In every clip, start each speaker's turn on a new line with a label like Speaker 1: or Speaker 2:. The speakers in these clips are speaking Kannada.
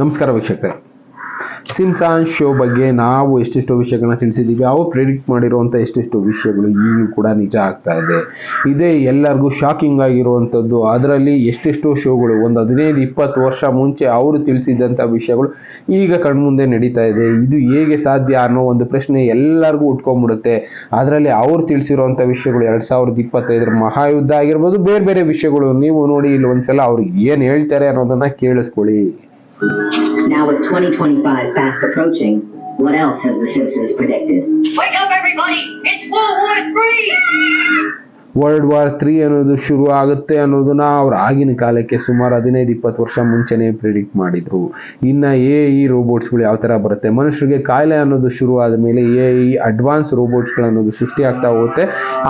Speaker 1: ನಮಸ್ಕಾರ ವೀಕ್ಷಕರೇ, ಸಿಂಪ್ಸನ್ ಶೋ ಬಗ್ಗೆ ನಾವು ಎಷ್ಟೆಷ್ಟೋ ವಿಷಯಗಳನ್ನ ತಿಳಿಸಿದ್ದೀವಿ. ಅವ್ರು ಪ್ರಿಡಿಕ್ಟ್ ಮಾಡಿರುವಂಥ ಎಷ್ಟೆಷ್ಟೋ ವಿಷಯಗಳು ಈಗಲೂ ಕೂಡ ನಿಜ ಆಗ್ತಾ ಇದೆ. ಇದೇ ಎಲ್ಲರಿಗೂ ಶಾಕಿಂಗ್ ಆಗಿರುವಂಥದ್ದು. ಅದರಲ್ಲಿ ಎಷ್ಟೆಷ್ಟೋ ಶೋಗಳು ಒಂದು 15-20 ವರ್ಷ ಮುಂಚೆ ಅವರು ತಿಳಿಸಿದ್ದಂಥ ವಿಷಯಗಳು ಈಗ ಕಣ್ಮುಂದೆ ನಡೀತಾ ಇದೆ. ಇದು ಹೇಗೆ ಸಾಧ್ಯ ಅನ್ನೋ ಒಂದು ಪ್ರಶ್ನೆ ಎಲ್ಲರಿಗೂ ಉಟ್ಕೊಂಡ್ಬಿಡುತ್ತೆ. ಅದರಲ್ಲಿ ಅವ್ರು ತಿಳಿಸಿರುವಂಥ ವಿಷಯಗಳು 2025 ಮಹಾಯುದ್ಧ ಆಗಿರ್ಬೋದು, ಬೇರೆ ಬೇರೆ ವಿಷಯಗಳು ನೀವು ನೋಡಿ ಇಲ್ಲಿ ಒಂದ್ಸಲ ಅವ್ರು ಏನು ಹೇಳ್ತಾರೆ ಅನ್ನೋದನ್ನ ಕೇಳಿಸ್ಕೊಳ್ಳಿ.
Speaker 2: Now with 2025 fast approaching, what else has The Simpsons predicted?
Speaker 3: Wake up everybody! It's World War III!
Speaker 1: World War III ಅನ್ನೋದು ಶುರು ಆಗುತ್ತೆ ಅನ್ನೋದನ್ನ ಅವ್ರು ಆಗಿನ ಕಾಲಕ್ಕೆ ಸುಮಾರು 15-20 ವರ್ಷ ಮುಂಚೆನೇ ಪ್ರಿಡಿಕ್ಟ್ ಮಾಡಿದ್ರು. ಇನ್ನು AI ರೋಬೋಟ್ಸ್ಗಳು ಯಾವ ಥರ ಬರುತ್ತೆ, ಮನುಷ್ಯರಿಗೆ ಕಾಯಿಲೆ ಅನ್ನೋದು ಶುರು ಆದ ಮೇಲೆ AI ಅಡ್ವಾನ್ಸ್ ರೋಬೋಟ್ಸ್ಗಳು ಅನ್ನೋದು ಸೃಷ್ಟಿ ಆಗ್ತಾ ಹೋಗುತ್ತೆ.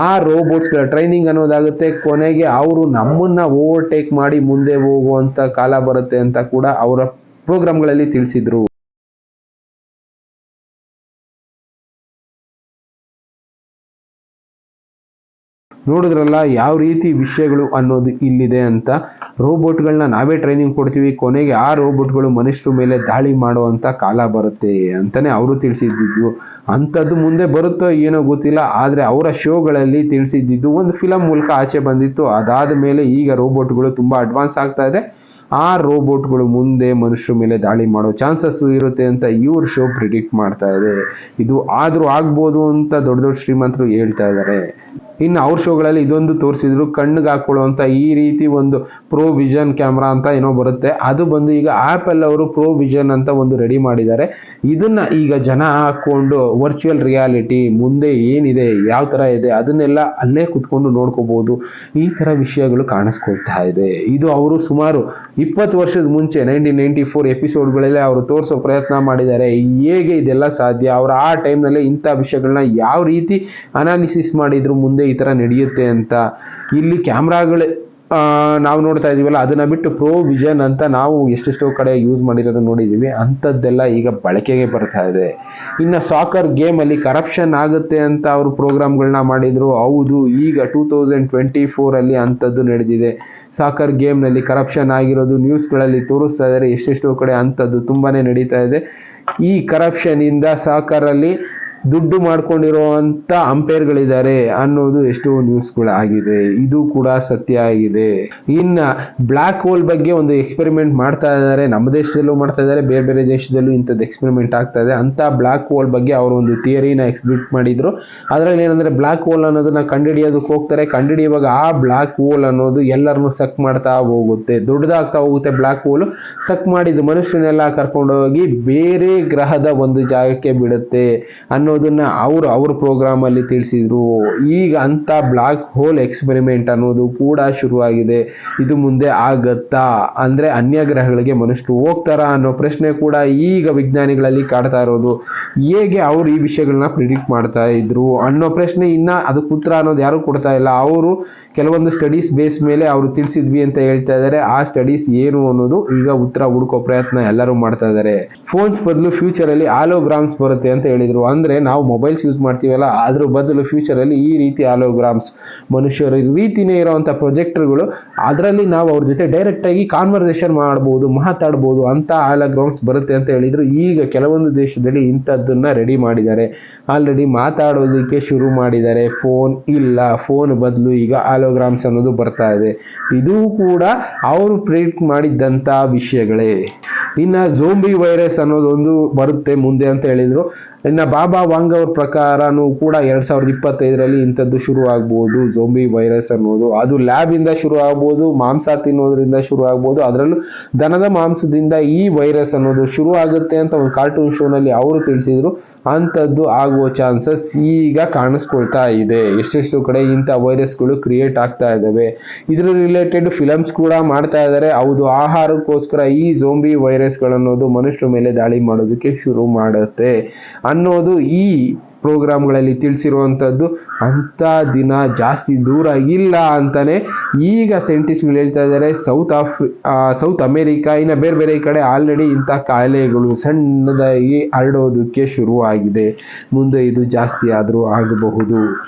Speaker 1: ಆ ರೋಬೋಟ್ಸ್ಗಳ ಟ್ರೈನಿಂಗ್ ಅನ್ನೋದಾಗುತ್ತೆ. ಕೊನೆಗೆ ಅವರು ನಮ್ಮನ್ನ ಓವರ್ಟೇಕ್ ಮಾಡಿ ಮುಂದೆ ಹೋಗುವಂಥ ಕಾಲ ಬರುತ್ತೆ ಅಂತ ಕೂಡ ಅವರ ಪ್ರೋಗ್ರಾಮ್ಗಳಲ್ಲಿ ತಿಳಿಸಿದ್ರು. ನೋಡಿದ್ರಲ್ಲ ಯಾವ ರೀತಿ ವಿಷಯಗಳು ಅನ್ನೋದು ಇಲ್ಲಿದೆ ಅಂತ. ರೋಬೋಟ್ಗಳನ್ನ ನಾವೇ ಟ್ರೈನಿಂಗ್ ಕೊಡ್ತೀವಿ, ಕೊನೆಗೆ ಆ ರೋಬೋಟ್ಗಳು ಮನುಷ್ಯರ ಮೇಲೆ ದಾಳಿ ಮಾಡುವಂಥ ಕಾಲ ಬರುತ್ತೆ ಅಂತಾನೆ ಅವರು ತಿಳಿಸಿದ್ದು. ಅಂಥದ್ದು ಮುಂದೆ ಬರುತ್ತೋ ಏನೋ ಗೊತ್ತಿಲ್ಲ, ಆದರೆ ಅವರ ಶೋಗಳಲ್ಲಿ ತಿಳಿಸಿದ್ದು ಒಂದು ಫಿಲಮ್ ಮೂಲಕ ಆಚೆ ಬಂದಿತ್ತು. ಅದಾದ ಮೇಲೆ ಈಗ ರೋಬೋಟ್ಗಳು ತುಂಬ ಅಡ್ವಾನ್ಸ್ ಆಗ್ತಾ ಇದೆ. ಆ ರೋಬೋಟ್ಗಳು ಮುಂದೆ ಮನುಷ್ಯರ ಮೇಲೆ ದಾಳಿ ಮಾಡೋ ಚಾನ್ಸಸ್ ಇರುತ್ತೆ ಅಂತ ಇವ್ರ ಶೋ ಪ್ರಿಡಿಕ್ಟ್ ಮಾಡ್ತಾ ಇದೆ. ಇದು ಆದರೂ ಆಗ್ಬೋದು ಅಂತ ದೊಡ್ಡ ದೊಡ್ಡ ಶ್ರೀಮಂತರು ಹೇಳ್ತಾ ಇದ್ದಾರೆ. ಇನ್ನು ಅವ್ರ ಶೋಗಳಲ್ಲಿ ಇದೊಂದು ತೋರಿಸಿದ್ರು, ಕಣ್ಣಿಗೆ ಹಾಕೊಳ್ಳುವಂಥ ಈ ರೀತಿ ಒಂದು ಪ್ರೋ ವಿಷನ್ ಕ್ಯಾಮ್ರಾ ಅಂತ ಏನೋ ಬರುತ್ತೆ. ಅದು ಬಂದು ಈಗ ಆ್ಯಪಲ್ ಅವರು ಪ್ರೋ ವಿಷನ್ ಅಂತ ಒಂದು ರೆಡಿ ಮಾಡಿದ್ದಾರೆ. ಇದನ್ನ ಈಗ ಜನ ಹಾಕ್ಕೊಂಡು ವರ್ಚುವಲ್ ರಿಯಾಲಿಟಿ ಮುಂದೆ ಏನಿದೆ, ಯಾವ ಥರ ಇದೆ ಅದನ್ನೆಲ್ಲ ಅಲ್ಲೇ ಕುತ್ಕೊಂಡು ನೋಡ್ಕೋಬಹುದು. ಈ ಥರ ವಿಷಯಗಳು ಕಾಣಿಸ್ಕೊಳ್ತಾ ಇದೆ. ಇದು ಅವರು ಸುಮಾರು 20 ವರ್ಷದ ಮುಂಚೆ 1994 ಎಪಿಸೋಡ್ಗಳಲ್ಲೇ ಅವರು ತೋರಿಸೋ ಪ್ರಯತ್ನ ಮಾಡಿದ್ದಾರೆ. ಹೇಗೆ ಇದೆಲ್ಲ ಸಾಧ್ಯ, ಅವರು ಆ ಟೈಮ್ನಲ್ಲೇ ಇಂಥ ವಿಷಯಗಳನ್ನ ಯಾವ ರೀತಿ ಅನಾಲಿಸಿಸ್ ಮಾಡಿದ್ರು ಮುಂದೆ ಈ ಥರ ನಡೆಯುತ್ತೆ ಅಂತ. ಇಲ್ಲಿ ಕ್ಯಾಮ್ರಾಗಳು ನಾವು ನೋಡ್ತಾ ಇದೀವಲ್ಲ, ಅದನ್ನ ಬಿಟ್ಟು ಪ್ರೋ ವಿಷನ್ ಅಂತ ನಾವು ಎಷ್ಟೆಷ್ಟೋ ಕಡೆ ಯೂಸ್ ಮಾಡಿರೋದನ್ನ ನೋಡಿದ್ದೀವಿ. ಅಂಥದ್ದೆಲ್ಲ ಈಗ ಬಳಕೆಗೆ ಬರ್ತಾ ಇದೆ. ಇನ್ನು ಸಾಕರ್ ಗೇಮಲ್ಲಿ ಕರಪ್ಷನ್ ಆಗುತ್ತೆ ಅಂತ ಅವರು ಪ್ರೋಗ್ರಾಮ್ಗಳನ್ನ ಮಾಡಿದ್ರು. ಹೌದು, ಈಗ 2024 ಅಂಥದ್ದು ನಡೆದಿದೆ. ಸಾಕರ್ ಗೇಮ್ನಲ್ಲಿ ಕರಪ್ಷನ್ ಆಗಿರೋದು ನ್ಯೂಸ್ಗಳಲ್ಲಿ ತೋರಿಸ್ತಾ ಇದ್ದಾರೆ. ಎಷ್ಟೆಷ್ಟೋ ಕಡೆ ಅಂಥದ್ದು ತುಂಬಾನೇ ನಡೀತಾ ಇದೆ. ಈ ಕರಪ್ಷನಿಂದ ಸಾಕರಲ್ಲಿ ದುಡ್ಡು ಮಾಡ್ಕೊಂಡಿರುವಂಥ ಅಂಪೈರ್ಗಳಿದ್ದಾರೆ ಅನ್ನೋದು ಎಷ್ಟೋ ನ್ಯೂಸ್ಗಳಾಗಿದೆ. ಇದು ಕೂಡ ಸತ್ಯ ಆಗಿದೆ. ಇನ್ನು ಬ್ಲ್ಯಾಕ್ ಹೋಲ್ ಬಗ್ಗೆ ಒಂದು ಎಕ್ಸ್ಪೆರಿಮೆಂಟ್ ಮಾಡ್ತಾ ಇದ್ದಾರೆ. ನಮ್ಮ ದೇಶದಲ್ಲೂ ಮಾಡ್ತಾ ಇದ್ದಾರೆ, ಬೇರೆ ಬೇರೆ ದೇಶದಲ್ಲೂ ಇಂಥದ್ದು ಎಕ್ಸ್ಪೆರಿಮೆಂಟ್ ಆಗ್ತಾ ಇದೆ. ಅಂತ ಬ್ಲ್ಯಾಕ್ ಹೋಲ್ ಬಗ್ಗೆ ಅವರು ಒಂದು ಥಿಯರಿನ ಎಕ್ಸ್ಪ್ಲಿಟ್ ಮಾಡಿದ್ರು. ಅದರಲ್ಲಿ ಏನಂದ್ರೆ ಬ್ಲ್ಯಾಕ್ ಹೋಲ್ ಅನ್ನೋದನ್ನ ಕಂಡುಹಿಡಿಯೋದಕ್ಕೆ ಹೋಗ್ತಾರೆ. ಕಂಡುಹಿಡಿಯುವಾಗ ಆ ಬ್ಲ್ಯಾಕ್ ಹೋಲ್ ಅನ್ನೋದು ಎಲ್ಲರನ್ನು ಸಕ್ ಮಾಡ್ತಾ ಹೋಗುತ್ತೆ, ದೊಡ್ಡದಾಗ್ತಾ ಹೋಗುತ್ತೆ. ಬ್ಲ್ಯಾಕ್ ಹೋಲ್ ಸಕ್ ಮಾಡಿದ್ದು ಮನುಷ್ಯನೆಲ್ಲ ಕರ್ಕೊಂಡೋಗಿ ಬೇರೆ ಗ್ರಹದ ಒಂದು ಜಾಗಕ್ಕೆ ಬಿಡುತ್ತೆ ಅನ್ನೋದನ್ನ ಅವ್ರ ಪ್ರೋಗ್ರಾಮ್ ಅಲ್ಲಿ ತಿಳಿಸಿದ್ರು. ಈಗ ಅಂತ ಬ್ಲ್ಯಾಕ್ ಹೋಲ್ ಎಕ್ಸ್ಪೆರಿಮೆಂಟ್ ಅನ್ನೋದು ಕೂಡ ಶುರುವಾಗಿದೆ. ಇದು ಮುಂದೆ ಆಗತ್ತಾ, ಅಂದ್ರೆ ಅನ್ಯ ಗ್ರಹಗಳಿಗೆ ಮನುಷ್ಯರು ಹೋಗ್ತಾರಾ ಅನ್ನೋ ಪ್ರಶ್ನೆ ಕೂಡ ಈಗ ವಿಜ್ಞಾನಿಗಳಲ್ಲಿ ಕಾಡ್ತಾ ಇರೋದು. ಹೇಗೆ ಅವ್ರು ಈ ವಿಷಯಗಳನ್ನ ಪ್ರಿಡಿಕ್ಟ್ ಮಾಡ್ತಾ ಇದ್ರು ಅನ್ನೋ ಪ್ರಶ್ನೆ ಇನ್ನ ಅದಕ್ಕೆ ಉತ್ತರ ಅನ್ನೋದು ಯಾರು ಕೊಡ್ತಾ ಇಲ್ಲ. ಅವರು ಕೆಲವೊಂದು ಸ್ಟಡೀಸ್ ಬೇಸ್ ಮೇಲೆ ಅವರು ತಿಳಿಸಿದ್ವಿ ಅಂತ ಹೇಳ್ತಾ ಇದ್ದಾರೆ. ಆ ಸ್ಟಡೀಸ್ ಏನು ಅನ್ನೋದು ಈಗ ಉತ್ತರ ಹುಡುಕೋ ಪ್ರಯತ್ನ ಎಲ್ಲರೂ ಮಾಡ್ತಾ ಇದ್ದಾರೆ. ಫೋನ್ಸ್ ಬದಲು ಫ್ಯೂಚರ್ ಅಲ್ಲಿ ಆಲೋಗ್ರಾಮ್ಸ್ ಬರುತ್ತೆ ಅಂತ ಹೇಳಿದ್ರು. ಅಂದ್ರೆ ನಾವು ಮೊಬೈಲ್ಸ್ ಯೂಸ್ ಮಾಡ್ತೀವಲ್ಲ, ಅದ್ರ ಬದಲು ಫ್ಯೂಚರ್ ಅಲ್ಲಿ ಈ ರೀತಿ ಆಲೋಗ್ರಾಮ್ಸ್ ಮನುಷ್ಯರ ರೀತಿನೇ ಇರೋವಂಥ ಪ್ರೊಜೆಕ್ಟರ್ಗಳು, ಅದರಲ್ಲಿ ನಾವು ಅವ್ರ ಜೊತೆ ಡೈರೆಕ್ಟ್ ಆಗಿ ಕಾನ್ವರ್ಸೇಷನ್ ಮಾಡಬಹುದು, ಮಾತಾಡ್ಬೋದು ಅಂತ ಆಲೋಗ್ರಾಮ್ಸ್ ಬರುತ್ತೆ ಅಂತ ಹೇಳಿದ್ರು. ಈಗ ಕೆಲವೊಂದು ದೇಶದಲ್ಲಿ ಇಂಥದ್ದನ್ನ ರೆಡಿ ಮಾಡಿದ್ದಾರೆ. ಆಲ್ರೆಡಿ ಮಾತಾಡೋದಕ್ಕೆ ಶುರು ಮಾಡಿದ್ದಾರೆ. ಫೋನ್ ಇಲ್ಲ, ಫೋನ್ ಬದಲು ಈಗ ಆಲೋಗ್ರಾಮ್ಸ್ ಅನ್ನೋದು ಬರ್ತಾ ಇದೆ. ಇದು ಕೂಡ ಅವರು ಪ್ರಿಡಿಕ್ಟ್ ಮಾಡಿದ್ದಂಥ ವಿಷಯಗಳೇ. ಇನ್ನು ಝೋಂಬಿ ವೈರಸ್ ಅನ್ನೋದೊಂದು ಬರುತ್ತೆ ಮುಂದೆ ಅಂತ ಹೇಳಿದ್ರು. ಇನ್ನು ಬಾಬಾ ವಾಂಗ್ ಅವ್ರ ಪ್ರಕಾರನೂ ಕೂಡ 2025 ಇಂಥದ್ದು ಶುರು ಆಗ್ಬೋದು. ಝೋಂಬಿ ವೈರಸ್ ಅನ್ನೋದು ಅದು ಲ್ಯಾಬ್ ಇಂದ ಶುರು ಆಗ್ಬೋದು, ಮಾಂಸ ತಿನ್ನೋದ್ರಿಂದ ಶುರು ಆಗ್ಬೋದು. ಅದರಲ್ಲೂ ದನದ ಮಾಂಸದಿಂದ ಈ ವೈರಸ್ ಅನ್ನೋದು ಶುರು ಆಗುತ್ತೆ ಅಂತ ಒಂದು ಕಾರ್ಟೂನ್ ಶೋನಲ್ಲಿ ಅವರು ತಿಳಿಸಿದ್ರು. ಅಂಥದ್ದು ಆಗುವ ಚಾನ್ಸಸ್ ಈಗ ಕಾಣಿಸ್ಕೊಳ್ತಾ ಇದೆ. ಎಷ್ಟೆಷ್ಟು ಕಡೆ ಇಂಥ ವೈರಸ್ಗಳು ಕ್ರಿಯೇಟ್ ಆಗ್ತಾ ಇದ್ದಾವೆ. ಇದ್ರ ರಿಲೇಟೆಡ್ ಫಿಲಮ್ಸ್ ಕೂಡ ಮಾಡ್ತಾ ಇದ್ದಾರೆ. ಹೌದು, ಆಹಾರಕ್ಕೋಸ್ಕರ ಈ ಝೋಂಬಿ ವೈರಸ್ಗಳನ್ನೋದು ಮನುಷ್ಯರ ಮೇಲೆ ದಾಳಿ ಮಾಡೋದಕ್ಕೆ ಶುರು ಮಾಡುತ್ತೆ ಅನ್ನೋದು ಈ ಪ್ರೋಗ್ರಾಮ್ಗಳಲ್ಲಿ ತಿಳಿಸಿರುವಂಥದ್ದು ಅಂಥ ದಿನ ಜಾಸ್ತಿ ದೂರ ಇಲ್ಲ ಅಂತಾನೆ ಈಗ ಸೈಂಟಿಸ್ಟ್ಗಳು ಹೇಳ್ತಾ ಇದ್ದಾರೆ. ಸೌತ್ ಅಮೇರಿಕಾ ಇನ್ನು ಬೇರೆ ಬೇರೆ ಕಡೆ ಆಲ್ರೆಡಿ ಇಂಥ ಕಾಯಿಲೆಗಳು ಸಣ್ಣದಾಗಿ ಹರಡೋದಕ್ಕೆ ಶುರುವಾಗಿದೆ. ಮುಂದೆ ಇದು ಜಾಸ್ತಿ ಆದರೂ ಆಗಬಹುದು.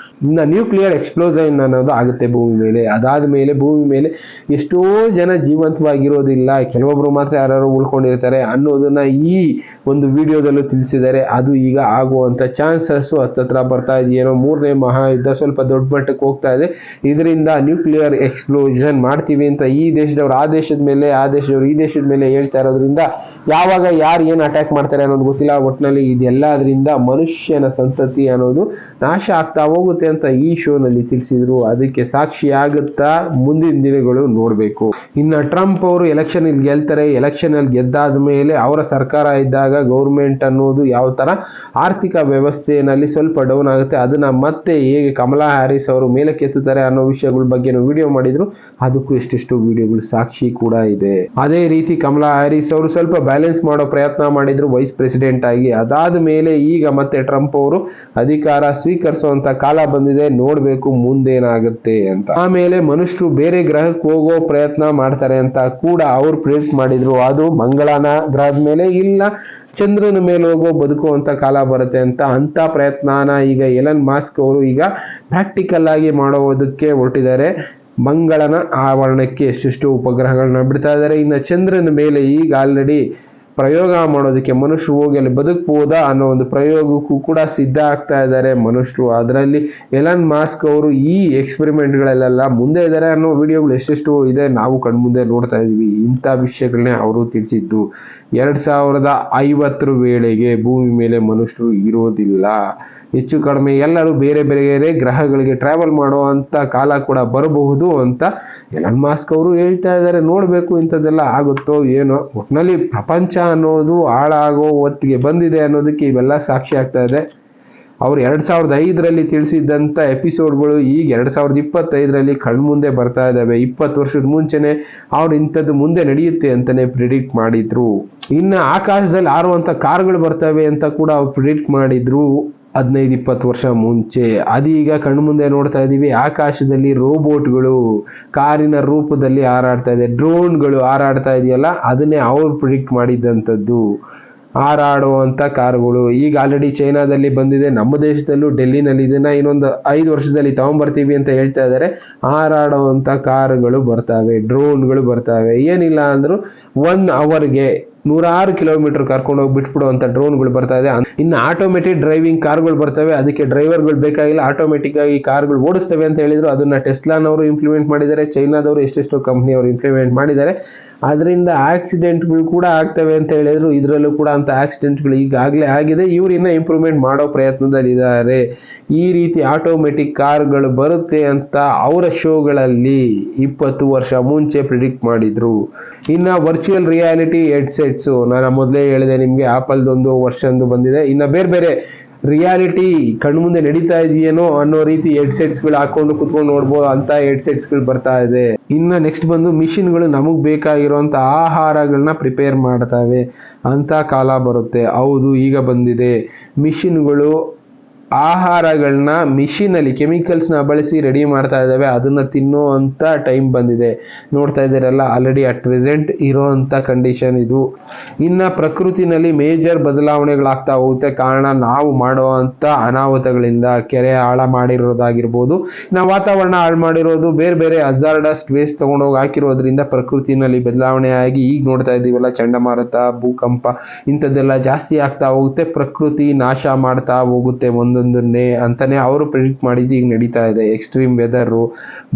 Speaker 1: ಇನ್ನು ನ್ಯೂಕ್ಲಿಯರ್ ಎಕ್ಸ್ಪ್ಲೋಷನ್ ಅನ್ನೋದು ಆಗುತ್ತೆ ಭೂಮಿ ಮೇಲೆ. ಅದಾದ ಮೇಲೆ ಭೂಮಿ ಮೇಲೆ ಎಷ್ಟೋ ಜನ ಜೀವಂತವಾಗಿರೋದಿಲ್ಲ, ಕೆಲವೊಬ್ರು ಮಾತ್ರ ಯಾರು ಉಳ್ಕೊಂಡಿರ್ತಾರೆ ಅನ್ನೋದನ್ನ ಈ ಒಂದು ವಿಡಿಯೋದಲ್ಲೂ ತಿಳಿಸಿದ್ದಾರೆ. ಅದು ಈಗ ಆಗುವಂಥ ಚಾನ್ಸಸ್ ಹತ್ತತ್ರ ಬರ್ತಾ ಇದೆಯೇನೋ. 3ನೇ ಮಹಾಯುದ್ಧ ಸ್ವಲ್ಪ ದೊಡ್ಡ ಮಟ್ಟಕ್ಕೆ ಹೋಗ್ತಾ ಇದೆ. ಇದರಿಂದ ನ್ಯೂಕ್ಲಿಯರ್ ಎಕ್ಸ್ಪ್ಲೋಷನ್ ಮಾಡ್ತೀವಿ ಅಂತ ಈ ದೇಶದವ್ರು ಆ ದೇಶದ ಮೇಲೆ, ಆ ದೇಶದವ್ರು ಈ ದೇಶದ ಮೇಲೆ ಹೇಳ್ತಾ ಇರೋದ್ರಿಂದ ಯಾವಾಗ ಯಾರು ಏನು ಅಟ್ಯಾಕ್ ಮಾಡ್ತಾರೆ ಅನ್ನೋದು ಗೊತ್ತಿಲ್ಲ. ಒಟ್ಟಿನಲ್ಲಿ ಇದೆಲ್ಲದರಿಂದ ಮನುಷ್ಯನ ಸಂತತಿ ಅನ್ನೋದು ನಾಶ ಆಗ್ತಾ ಹೋಗುತ್ತೆ ಅಂತ ಈ ಶೋನಲ್ಲಿ ತಿಳಿಸಿದ್ರು. ಅದಕ್ಕೆ ಸಾಕ್ಷಿ ಆಗುತ್ತಾ ಮುಂದಿನ ದಿನಗಳು ನೋಡಬೇಕು. ಇನ್ನು ಟ್ರಂಪ್ ಅವರು ಎಲೆಕ್ಷನ್ ಇಲ್ಲಿ ಗೆಲ್ತಾರೆ. ಎಲೆಕ್ಷನ್ ಅಲ್ಲಿ ಗೆದ್ದಾದ ಮೇಲೆ ಅವರ ಸರ್ಕಾರ ಇದ್ದಾಗ ಗೌರ್ಮೆಂಟ್ ಅನ್ನೋದು ಯಾವ ತರ ಆರ್ಥಿಕ ವ್ಯವಸ್ಥೆಯಲ್ಲಿ ಸ್ವಲ್ಪ ಡೌನ್ ಆಗುತ್ತೆ. ಅದನ್ನ ಮತ್ತೆ ಹೇಗೆ ಕಮಲಾ ಹ್ಯಾರಿಸ್ ಅವರು ಮೇಲೆ ಕೆತ್ತುತ್ತಾರೆ ಅನ್ನೋ ವಿಷಯಗಳ ಬಗ್ಗೆ ವಿಡಿಯೋ ಮಾಡಿದ್ರು. ಅದಕ್ಕೂ ಎಷ್ಟೆಷ್ಟು ವಿಡಿಯೋಗಳು ಸಾಕ್ಷಿ ಕೂಡ ಇದೆ. ಅದೇ ರೀತಿ ಕಮಲಾ ಹ್ಯಾರಿಸ್ ಅವರು ಸ್ವಲ್ಪ ಬ್ಯಾಲೆನ್ಸ್ ಮಾಡೋ ಪ್ರಯತ್ನ ಮಾಡಿದ್ರು ವೈಸ್ ಪ್ರೆಸಿಡೆಂಟ್ ಆಗಿ. ಅದಾದ ಮೇಲೆ ಈಗ ಮತ್ತೆ ಟ್ರಂಪ್ ಅವರು ಅಧಿಕಾರ ಸ್ವೀಕರಿಸುವಂತ ಕಾಲ ಬಂದಿದೆ. ನೋಡ್ಬೇಕು ಮುಂದೇನಾಗುತ್ತೆ ಅಂತ. ಆಮೇಲೆ ಮನುಷ್ಯರು ಬೇರೆ ಗ್ರಹಕ್ಕೆ ಹೋಗೋ ಪ್ರಯತ್ನ ಮಾಡ್ತಾರೆ ಅಂತ ಕೂಡ ಅವ್ರು ಪ್ರೆಡಿಕ್ಟ್ ಮಾಡಿದ್ರು. ಅದು ಮಂಗಳನ ಗ್ರಹದ ಮೇಲೆ ಇಲ್ಲ ಚಂದ್ರನ ಮೇಲೆ ಹೋಗೋ ಬದುಕುವಂತ ಕಾಲ ಬರುತ್ತೆ ಅಂತ ಪ್ರಯತ್ನನ ಈಗ ಎಲನ್ ಮಾಸ್ಕ್ ಅವರು ಈಗ ಪ್ರಾಕ್ಟಿಕಲ್ ಆಗಿ ಮಾಡೋದಕ್ಕೆ ಹೊರಟಿದ್ದಾರೆ. ಮಂಗಳನ ಆವರಣಕ್ಕೆ ಎಷ್ಟೆಷ್ಟು ಉಪಗ್ರಹಗಳನ್ನ ಬಿಡ್ತಾ ಇದ್ದಾರೆ. ಇನ್ನು ಚಂದ್ರನ ಮೇಲೆ ಈಗ ಆಲ್ರೆಡಿ ಪ್ರಯೋಗ ಮಾಡೋದಕ್ಕೆ ಮನುಷ್ಯರು ಹೋಗಿ ಅಲ್ಲಿ ಬದುಕಬಹುದಾ ಅನ್ನೋ ಒಂದು ಪ್ರಯೋಗಕ್ಕೂ ಕೂಡ ಸಿದ್ಧ ಆಗ್ತಾ ಇದ್ದಾರೆ ಮನುಷ್ಯರು. ಅದರಲ್ಲಿ ಎಲನ್ ಮಾಸ್ಕ್ ಅವರು ಈ ಎಕ್ಸ್ಪೆರಿಮೆಂಟ್ಗಳಲ್ಲೆಲ್ಲ ಮುಂದೆ ಇದ್ದಾರೆ ಅನ್ನೋ ವಿಡಿಯೋಗಳು ಎಷ್ಟೆಷ್ಟು ಇದೆ ನಾವು ಕಣ್ಮುಂದೆ ನೋಡ್ತಾ ಇದೀವಿ. ಇಂಥ ವಿಷಯಗಳನ್ನೇ ಅವರು ತಿಳಿಸಿದ್ದು. 2050 ವೇಳೆಗೆ ಭೂಮಿ ಮೇಲೆ ಮನುಷ್ಯರು ಇರೋದಿಲ್ಲ. ಹೆಚ್ಚು ಕಡಿಮೆ ಎಲ್ಲರೂ ಬೇರೆ ಬೇರೆ ಗ್ರಹಗಳಿಗೆ ಟ್ರಾವೆಲ್ ಮಾಡುವಂತ ಕಾಲ ಕೂಡ ಬರಬಹುದು ಅಂತ ಎಲನ್ ಮಾಸ್ಕ್ ಅವರು ಹೇಳ್ತಾ ಇದ್ದಾರೆ. ನೋಡ್ಬೇಕು ಇಂಥದ್ದೆಲ್ಲ ಆಗುತ್ತೋ ಏನೋ. ಒಟ್ಟಿನಲ್ಲಿ ಪ್ರಪಂಚ ಅನ್ನೋದು ಹಾಳಾಗೋ ಹೊತ್ತಿಗೆ ಬಂದಿದೆ ಅನ್ನೋದಕ್ಕೆ ಇವೆಲ್ಲ ಸಾಕ್ಷಿ ಆಗ್ತಾ ಇದೆ. ಅವ್ರು 2005ರಲ್ಲಿ ತಿಳಿಸಿದ್ದಂಥ ಎಪಿಸೋಡ್ಗಳು ಈಗ 2025ರಲ್ಲಿ ಕಣ್ಮುಂದೆ ಬರ್ತಾ ಇದ್ದಾವೆ. 20 ವರ್ಷದ ಮುಂಚೆನೆ ಅವ್ರು ಇಂಥದ್ದು ಮುಂದೆ ನಡೆಯುತ್ತೆ ಅಂತಾನೆ ಪ್ರಿಡಿಕ್ಟ್ ಮಾಡಿದ್ರು. ಇನ್ನು ಆಕಾಶದಲ್ಲಿ ಹಾರುವಂತ ಕಾರ್ಗಳು ಬರ್ತವೆ ಅಂತ ಕೂಡ ಅವ್ರು ಪ್ರಿಡಿಕ್ಟ್ ಮಾಡಿದ್ರು 15-20 ವರ್ಷ ಮುಂಚೆ. ಅದೀಗ ಕಣ್ಮುಂದೆ ನೋಡ್ತಾ ಇದೀವಿ. ಆಕಾಶದಲ್ಲಿ ರೋಬೋಟ್ಗಳು ಕಾರಿನ ರೂಪದಲ್ಲಿ ಹಾರಾಡ್ತಾ ಇದೆ. ಡ್ರೋನ್ಗಳು ಹಾರಾಡ್ತಾ ಇದೆಯಲ್ಲ, ಅದನ್ನೇ ಅವ್ರು ಪ್ರಿಡಿಕ್ಟ್ ಮಾಡಿದ್ದಂಥದ್ದು. ಹಾರಾಡುವಂಥ ಕಾರುಗಳು ಈಗ ಆಲ್ರೆಡಿ ಚೈನಾದಲ್ಲಿ ಬಂದಿದೆ. ನಮ್ಮ ದೇಶದಲ್ಲೂ ಡೆಲ್ಲಿನಲ್ಲಿ ಇದನ್ನ ಇನ್ನೊಂದು 5 ವರ್ಷದಲ್ಲಿ ತಗೊಂಡ್ಬರ್ತೀವಿ ಅಂತ ಹೇಳ್ತಾ ಇದ್ದಾರೆ. ಹಾರಾಡುವಂಥ ಕಾರುಗಳು ಬರ್ತವೆ, ಡ್ರೋನ್ಗಳು ಬರ್ತವೆ. ಏನಿಲ್ಲ ಅಂದ್ರು 1 ಅವರ್ಗೆ 100 ಕಿಲೋಮೀಟರ್ ಕರ್ಕೊಂಡು ಹೋಗಿ ಬಿಟ್ಬಿಡುವಂಥ ಡ್ರೋನ್ಗಳು ಬರ್ತಾ ಇದೆ. ಇನ್ನು ಆಟೋಮೆಟಿಕ್ ಡ್ರೈವಿಂಗ್ ಕಾರ್ಗಳು ಬರ್ತವೆ. ಅದಕ್ಕೆ ಡ್ರೈವರ್ಗಳು ಬೇಕಾಗಿಲ್ಲ, ಆಟೋಮೆಟಿಕ್ ಆಗಿ ಕಾರ್ಗಳು ಓಡಿಸ್ತವೆ ಅಂತ ಹೇಳಿದ್ರು. ಅದನ್ನ ಟೆಸ್ಲಾನವರು ಇಂಪ್ಲಿಮೆಂಟ್ ಮಾಡಿದ್ದಾರೆ. ಚೈನಾದವರು ಎಷ್ಟೆಷ್ಟೋ ಕಂಪ್ನಿಯವರು ಇಂಪ್ಲಿಮೆಂಟ್ ಮಾಡಿದ್ದಾರೆ. ಅದರಿಂದ ಆಕ್ಸಿಡೆಂಟ್ಗಳು ಕೂಡ ಆಗ್ತವೆ ಅಂತ ಹೇಳಿದ್ರು. ಇದರಲ್ಲೂ ಕೂಡ ಅಂತ ಆಕ್ಸಿಡೆಂಟ್ಗಳು ಈಗಾಗಲೇ ಆಗಿದೆ. ಇವ್ರು ಇನ್ನ ಇಂಪ್ರೂವ್ಮೆಂಟ್ ಮಾಡೋ ಪ್ರಯತ್ನದಲ್ಲಿದ್ದಾರೆ. ಈ ರೀತಿ ಆಟೋಮೆಟಿಕ್ ಕಾರ್ಗಳು ಬರುತ್ತೆ ಅಂತ ಅವರ ಶೋಗಳಲ್ಲಿ 20 ವರ್ಷ ಮುಂಚೆ ಪ್ರಿಡಿಕ್ಟ್ ಮಾಡಿದ್ರು. ಇನ್ನ ವರ್ಚುವಲ್ ರಿಯಾಲಿಟಿ ಹೆಡ್ಸೆಟ್ಸ್ ನಾನು ಮೊದಲೇ ಹೇಳಿದೆ ನಿಮ್ಗೆ, ಆಪಲ್ದೊಂದು ವರ್ಷಂದು ಬಂದಿದೆ. ಇನ್ನ ಬೇರೆ ಬೇರೆ ರಿಯಾಲಿಟಿ ಕಣ್ಮುಂದೆ ನಡೀತಾ ಇದೆಯೇನೋ ಅನ್ನೋ ರೀತಿ ಹೆಡ್ಸೆಟ್ಸ್ಗಳು ಹಾಕೊಂಡು ಕುತ್ಕೊಂಡು ನೋಡ್ಬೋದು ಅಂತ ಹೆಡ್ಸೆಟ್ಸ್ಗಳು ಬರ್ತಾ ಇದೆ. ಇನ್ನು ನೆಕ್ಸ್ಟ್ ಬಂದು ಮಿಷಿನ್ಗಳು ನಮಗ್ ಬೇಕಾಗಿರುವಂತ ಆಹಾರಗಳನ್ನ ಪ್ರಿಪೇರ್ ಮಾಡ್ತವೆ ಅಂತ ಕಾಲ ಬರುತ್ತೆ. ಹೌದು, ಈಗ ಬಂದಿದೆ. ಮಿಷಿನ್ಗಳು ಆಹಾರಗಳನ್ನ ಮಿಷಿನಲ್ಲಿ ಕೆಮಿಕಲ್ಸ್ನ ಬಳಸಿ ರೆಡಿ ಮಾಡ್ತಾ ಇದ್ದಾವೆ. ಅದನ್ನ ತಿನ್ನೋ ಅಂತ ಟೈಮ್ ಬಂದಿದೆ. ನೋಡ್ತಾ ಇದ್ದೀರಲ್ಲ, ಆಲ್ರೆಡಿ ಅಟ್ ಪ್ರೆಸೆಂಟ್ ಇರೋಂಥ ಕಂಡೀಷನ್ ಇದು. ಇನ್ನು ಪ್ರಕೃತಿನಲ್ಲಿ ಮೇಜರ್ ಬದಲಾವಣೆಗಳಾಗ್ತಾ ಹೋಗುತ್ತೆ. ಕಾರಣ ನಾವು ಮಾಡುವಂಥ ಅನಾಹುತಗಳಿಂದ. ಕೆರೆ ಹಾಳ ಮಾಡಿರೋದಾಗಿರ್ಬೋದು, ನಾವು ವಾತಾವರಣ ಹಾಳು ಮಾಡಿರೋದು, ಬೇರೆ ಬೇರೆ ಹಜಾರ್ಡಸ್ ವೇಸ್ಟ್ ತಗೊಂಡೋಗಿ ಹಾಕಿರೋದ್ರಿಂದ ಪ್ರಕೃತಿನಲ್ಲಿ ಬದಲಾವಣೆ ಆಗಿ ಈಗ ನೋಡ್ತಾ ಇದ್ದೀವಲ್ಲ, ಚಂಡಮಾರುತ, ಭೂಕಂಪ ಇಂಥದ್ದೆಲ್ಲ ಜಾಸ್ತಿ ಆಗ್ತಾ ಹೋಗುತ್ತೆ. ಪ್ರಕೃತಿ ನಾಶ ಮಾಡ್ತಾ ಹೋಗುತ್ತೆ ಒಂದೊಂದನ್ನೇ ಅಂತಾನೆ ಅವರು ಪ್ರಿಡಿಕ್ಟ್ ಮಾಡಿದ್ದು ಈಗ ನಡೀತಾ ಇದೆ. ಎಕ್ಸ್ಟ್ರೀಮ್ ವೆದರು,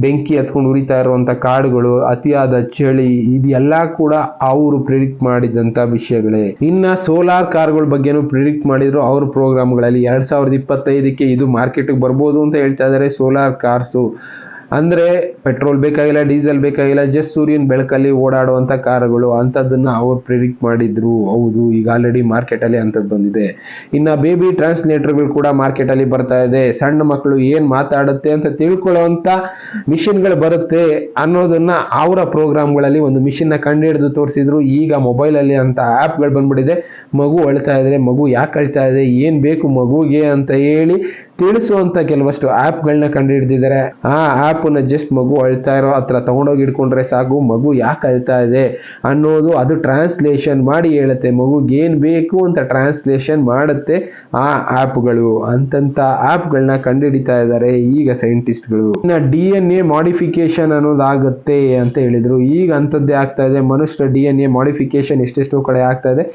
Speaker 1: ಬೆಂಕಿ ಹತ್ಕೊಂಡು ಉರಿತಾ ಇರುವಂತ ಕಾಡುಗಳು, ಅತಿಯಾದ ಚಳಿ, ಇದೆಲ್ಲ ಕೂಡ ಅವರು ಪ್ರಿಡಿಕ್ಟ್ ಮಾಡಿದಂತ ವಿಷಯಗಳೇ. ಇನ್ನ ಸೋಲಾರ್ ಕಾರ್ಗಳ ಬಗ್ಗೆನೂ ಪ್ರಿಡಿಕ್ಟ್ ಮಾಡಿದ್ರು ಅವ್ರ ಪ್ರೋಗ್ರಾಮ್ಗಳಲ್ಲಿ. 2025ಕ್ಕೆ ಇದು ಮಾರ್ಕೆಟ್ಗೆ ಬರ್ಬೋದು ಅಂತ ಹೇಳ್ತಾ ಇದ್ದಾರೆ. ಸೋಲಾರ್ ಕಾರ್ಸು ಅಂದ್ರೆ ಪೆಟ್ರೋಲ್ ಬೇಕಾಗಿಲ್ಲ, ಡೀಸೆಲ್ ಬೇಕಾಗಿಲ್ಲ, ಜಸ್ಟ್ ಸೂರ್ಯನ ಬೆಳಕಲ್ಲಿ ಓಡಾಡುವಂತ ಕಾರುಗಳು ಅಂತದನ್ನ ಅವ್ರು ಪ್ರಿಡಿಕ್ಟ್ ಮಾಡಿದ್ರು. ಹೌದು, ಈಗ ಆಲ್ರೆಡಿ ಮಾರ್ಕೆಟ್ ಅಲ್ಲಿ ಅಂತದ್ದು ಬಂದಿದೆ. ಇನ್ನ ಬೇಬಿ ಟ್ರಾನ್ಸ್ಲೇಟರ್ಗಳು ಕೂಡ ಮಾರ್ಕೆಟ್ ಅಲ್ಲಿ ಬರ್ತಾ ಇದೆ. ಸಣ್ಣ ಮಕ್ಕಳು ಏನ್ ಮಾತಾಡುತ್ತೆ ಅಂತ ತಿಳ್ಕೊಳ್ಳುವಂತ ಮಿಷಿನ್ಗಳು ಬರುತ್ತೆ ಅನ್ನೋದನ್ನ ಅವರ ಪ್ರೋಗ್ರಾಮ್ಗಳಲ್ಲಿ ಒಂದು ಮಿಷಿನ್ ನ ಕಂಡುಹಿಡಿದು ತೋರಿಸಿದ್ರು. ಈಗ ಮೊಬೈಲ್ ಅಲ್ಲಿ ಅಂತ ಆಪ್ಗಳು ಬಂದ್ಬಿಟ್ಟಿದೆ. ಮಗು ಅಳ್ತಾ ಇದ್ರೆ ಮಗು ಯಾಕೆ ಅಳ್ತಾ ಇದೆ, ಏನ್ ಬೇಕು ಮಗುಗೆ ಅಂತ ಹೇಳಿ ತಿಳಿಸುವಂತ ಕೆಲವಷ್ಟು ಆಪ್ಗಳನ್ನ ಕಂಡುಹಿಡಿದಿದ್ದಾರೆ. ಆ ಆಪ್ ನ ಜಸ್ಟ್ ಮಗು ಅಳ್ತಾ ಇರೋ ಹತ್ರ ತಗೊಂಡೋಗಿ ಇಟ್ಕೊಂಡ್ರೆ ಸಾಕು, ಮಗು ಯಾಕೆ ಅಳ್ತಾ ಇದೆ ಅನ್ನೋದು ಅದು ಟ್ರಾನ್ಸ್ಲೇಷನ್ ಮಾಡಿ ಹೇಳುತ್ತೆ. ಮಗುಗೆ ಏನ್ ಬೇಕು ಅಂತ ಟ್ರಾನ್ಸ್ಲೇಷನ್ ಮಾಡುತ್ತೆ ಆ ಆಪ್ಗಳು. ಅಂತಂತ ಆಪ್ಗಳನ್ನ ಕಂಡುಹಿಡಿತಾ ಇದ್ದಾರೆ ಈಗ ಸೈಂಟಿಸ್ಟ್ಗಳು. ಇನ್ನ DNA ಮಾಡಿಫಿಕೇಶನ್ ಅನ್ನೋದಾಗುತ್ತೆ ಅಂತ ಹೇಳಿದ್ರು. ಈಗ ಅಂತದ್ದೇ ಆಗ್ತಾ ಇದೆ. ಮನುಷ್ಯರ DNA ಮಾಡಿಫಿಕೇಶನ್ ಎಷ್ಟೆಷ್ಟೋ ಕಡೆ ಆಗ್ತಾ ಇದೆ.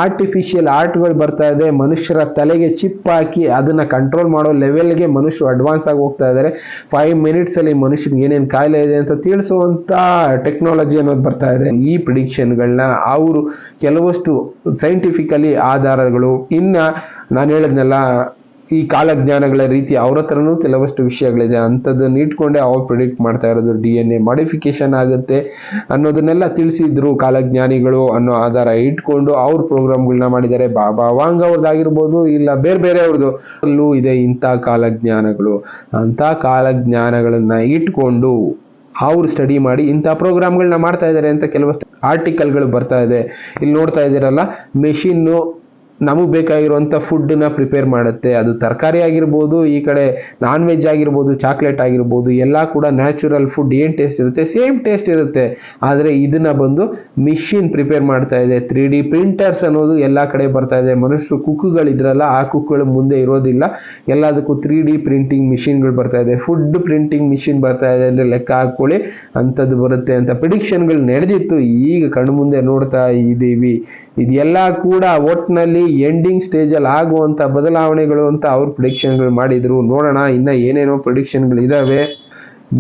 Speaker 1: ಆರ್ಟಿಫಿಷಿಯಲ್ ಆರ್ಟ್ಗಳು ಬರ್ತಾ ಇದೆ. ಮನುಷ್ಯರ ತಲೆಗೆ ಚಿಪ್ ಹಾಕಿ ಅದನ್ನ ಕಂಟ್ರೋಲ್ ಮಾಡೋ ಲೆವೆಲ್ಗೆ ಮನುಷ್ಯರು ಅಡ್ವಾನ್ಸ್ ಆಗಿ ಹೋಗ್ತಾ ಇದ್ದಾರೆ. 5 minutes ಅಲ್ಲಿ ಮನುಷ್ಯನಿಗೆ ಏನೇನು ಕಾಯಿಲೆ ಇದೆ ಅಂತ ತಿಳಿಸುವಂತ ಟೆಕ್ನಾಲಜಿ ಅನ್ನೋದು ಬರ್ತಾ ಇದೆ. ಈ ಪ್ರಿಡಿಕ್ಷನ್ಗಳನ್ನ ಅವರು ಕೆಲವಷ್ಟು ಸೈಂಟಿಫಿಕಲಿ ಆಧಾರಗಳು, ಇನ್ನ ನಾನು ಹೇಳಿದ್ನೆಲ್ಲ ಈ ಕಾಲಜ್ಞಾನಗಳ ರೀತಿ ಅವ್ರ ಹತ್ರನೂ ಕೆಲವಷ್ಟು ವಿಷಯಗಳಿದೆ. ಅಂಥದ್ದನ್ನ ಇಟ್ಕೊಂಡೆ ಅವ್ರು ಪ್ರಿಡಿಕ್ಟ್ ಮಾಡ್ತಾ ಇರೋದು DNA ಮಾಡಿಫಿಕೇಶನ್ ಆಗುತ್ತೆ ಅನ್ನೋದನ್ನೆಲ್ಲ ತಿಳಿಸಿದ್ರು ಕಾಲಜ್ಞಾನಿಗಳು ಅನ್ನೋ ಆಧಾರ ಇಟ್ಕೊಂಡು ಅವ್ರ ಪ್ರೋಗ್ರಾಮ್ಗಳನ್ನ ಮಾಡಿದ್ದಾರೆ. ಬಾಬಾ ವಾಂಗ್ ಅವ್ರದ್ದಾಗಿರ್ಬೋದು, ಇಲ್ಲ ಬೇರೆ ಬೇರೆ ಅವ್ರದ್ದು ಅಲ್ಲೂ ಇದೆ ಇಂಥ ಕಾಲಜ್ಞಾನಗಳು. ಅಂಥ ಕಾಲಜ್ಞಾನಗಳನ್ನ ಇಟ್ಕೊಂಡು ಅವ್ರು ಸ್ಟಡಿ ಮಾಡಿ ಇಂಥ ಪ್ರೋಗ್ರಾಮ್ಗಳನ್ನ ಮಾಡ್ತಾ ಇದ್ದಾರೆ ಅಂತ ಕೆಲವಷ್ಟು ಆರ್ಟಿಕಲ್ಗಳು ಬರ್ತಾ ಇದೆ. ಇಲ್ಲಿ ನೋಡ್ತಾ ಇದ್ದೀರಲ್ಲ, ಮೆಷಿನ್ನು ನಮಗೆ ಬೇಕಾಗಿರುವಂಥ ಫುಡ್ಡನ್ನ ಪ್ರಿಪೇರ್ ಮಾಡುತ್ತೆ. ಅದು ತರಕಾರಿ ಆಗಿರ್ಬೋದು, ಈ ಕಡೆ ನಾನ್ ವೆಜ್ ಆಗಿರ್ಬೋದು, ಚಾಕ್ಲೇಟ್ ಆಗಿರ್ಬೋದು, ಎಲ್ಲ ಕೂಡ ನ್ಯಾಚುರಲ್ ಫುಡ್ ಏನು ಟೇಸ್ಟ್ ಇರುತ್ತೆ ಸೇಮ್ ಟೇಸ್ಟ್ ಇರುತ್ತೆ. ಆದರೆ ಇದನ್ನ ಬಂದು ಮಿಷಿನ್ ಪ್ರಿಪೇರ್ ಮಾಡ್ತಾ ಇದೆ. 3D ಪ್ರಿಂಟರ್ಸ್ ಅನ್ನೋದು ಎಲ್ಲ ಕಡೆ ಬರ್ತಾ ಇದೆ. ಮನುಷ್ಯರು ಕುಕ್ಗಳಿದ್ರಲ್ಲ, ಆ ಕುಕ್ಗಳು ಮುಂದೆ ಇರೋದಿಲ್ಲ. ಎಲ್ಲದಕ್ಕೂ 3D ಪ್ರಿಂಟಿಂಗ್ ಮಿಷಿನ್ಗಳು ಬರ್ತಾ ಇದೆ. ಫುಡ್ ಪ್ರಿಂಟಿಂಗ್ ಮಿಷಿನ್ ಬರ್ತಾ ಇದೆ ಅಂದರೆ ಲೆಕ್ಕ ಹಾಕೊಳ್ಳಿ, ಅಂಥದ್ದು ಬರುತ್ತೆ ಅಂತ ಪ್ರಿಡಿಕ್ಷನ್ಗಳು ನಡೆದಿತ್ತು. ಈಗ ಕಣ್ಣು ಮುಂದೆ ನೋಡ್ತಾ ಇದ್ದೀವಿ. ಇದೆಲ್ಲ ಕೂಡ ಒಟ್ಟಿನಲ್ಲಿ ಎಂಡಿಂಗ್ ಸ್ಟೇಜಲ್ಲಿ ಆಗುವಂಥ ಬದಲಾವಣೆಗಳು ಅಂತ ಅವ್ರು ಪ್ರಿಡಿಕ್ಷನ್ಗಳು ಮಾಡಿದ್ರು. ನೋಡೋಣ ಇನ್ನ ಏನೇನೋ ಪ್ರಿಡಿಕ್ಷನ್ಗಳು ಇದಾವೆ.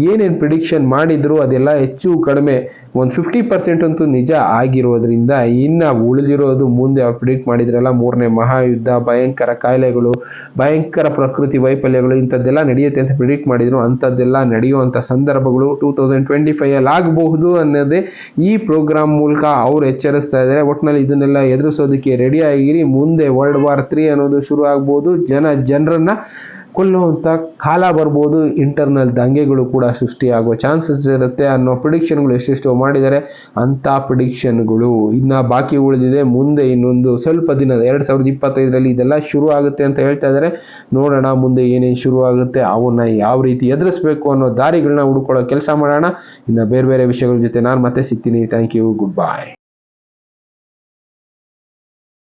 Speaker 1: ಏನೇನು ಪ್ರಿಡಿಕ್ಷನ್ ಮಾಡಿದ್ರು ಅದೆಲ್ಲ ಹೆಚ್ಚು ಕಡಿಮೆ ಒಂದು 50% ಅಂತೂ ನಿಜ ಆಗಿರೋದ್ರಿಂದ ಇನ್ನು ಉಳಿದಿರೋದು ಮುಂದೆ ಅವ್ರು ಪ್ರಿಡಿಕ್ಟ್ ಮಾಡಿದ್ರಲ್ಲ, 3ನೇ ಮಹಾಯುದ್ಧ, ಭಯಂಕರ ಕಾಯಿಲೆಗಳು, ಭಯಂಕರ ಪ್ರಕೃತಿ ವೈಫಲ್ಯಗಳು, ಇಂಥದ್ದೆಲ್ಲ ನಡೆಯುತ್ತೆ ಅಂತ ಪ್ರಿಡಿಕ್ಟ್ ಮಾಡಿದ್ರು. ಅಂಥದ್ದೆಲ್ಲ ನಡೆಯುವಂಥ ಸಂದರ್ಭಗಳು 2025 ಆಗಬಹುದು ಅನ್ನೋದೇ ಈ ಪ್ರೋಗ್ರಾಮ್ ಮೂಲಕ ಅವ್ರು ಎಚ್ಚರಿಸ್ತಾ ಇದ್ದಾರೆ. ಒಟ್ಟಿನಲ್ಲಿ ಇದನ್ನೆಲ್ಲ ಎದುರಿಸೋದಕ್ಕೆ ರೆಡಿ ಆಗಿರಿ. ಮುಂದೆ World War III ಅನ್ನೋದು ಶುರು ಆಗ್ಬೋದು. ಜನರನ್ನ ಕೊಲ್ಲುವಂಥ ಕಾಲ ಬರ್ಬೋದು. ಇಂಟರ್ನಲ್ ದಂಗೆಗಳು ಕೂಡ ಸೃಷ್ಟಿಯಾಗೋ ಚಾನ್ಸಸ್ ಇರುತ್ತೆ ಅನ್ನೋ ಪ್ರಿಡಿಕ್ಷನ್ಗಳು ಎಷ್ಟೆಷ್ಟೋ ಮಾಡಿದ್ದಾರೆ. ಅಂಥ ಪ್ರಿಡಿಕ್ಷನ್ಗಳು ಇನ್ನು ಬಾಕಿ ಉಳಿದಿದೆ. ಮುಂದೆ ಇನ್ನೊಂದು ಸ್ವಲ್ಪ ದಿನ 2025 ಇದೆಲ್ಲ ಶುರು ಆಗುತ್ತೆ ಅಂತ ಹೇಳ್ತಾ ಇದ್ದಾರೆ. ನೋಡೋಣ ಮುಂದೆ ಏನೇನು ಶುರು ಆಗುತ್ತೆ, ಅವನ್ನ ಯಾವ ರೀತಿ ಎದುರಿಸ್ಬೇಕು ಅನ್ನೋ ದಾರಿಗಳನ್ನ ಹುಡುಕೊಳ್ಳೋ ಕೆಲಸ ಮಾಡೋಣ. ಇನ್ನು ಬೇರೆ ಬೇರೆ ವಿಷಯಗಳ ಜೊತೆ ನಾನು ಮತ್ತೆ ಸಿಗ್ತೀನಿ. Thank you, good bye.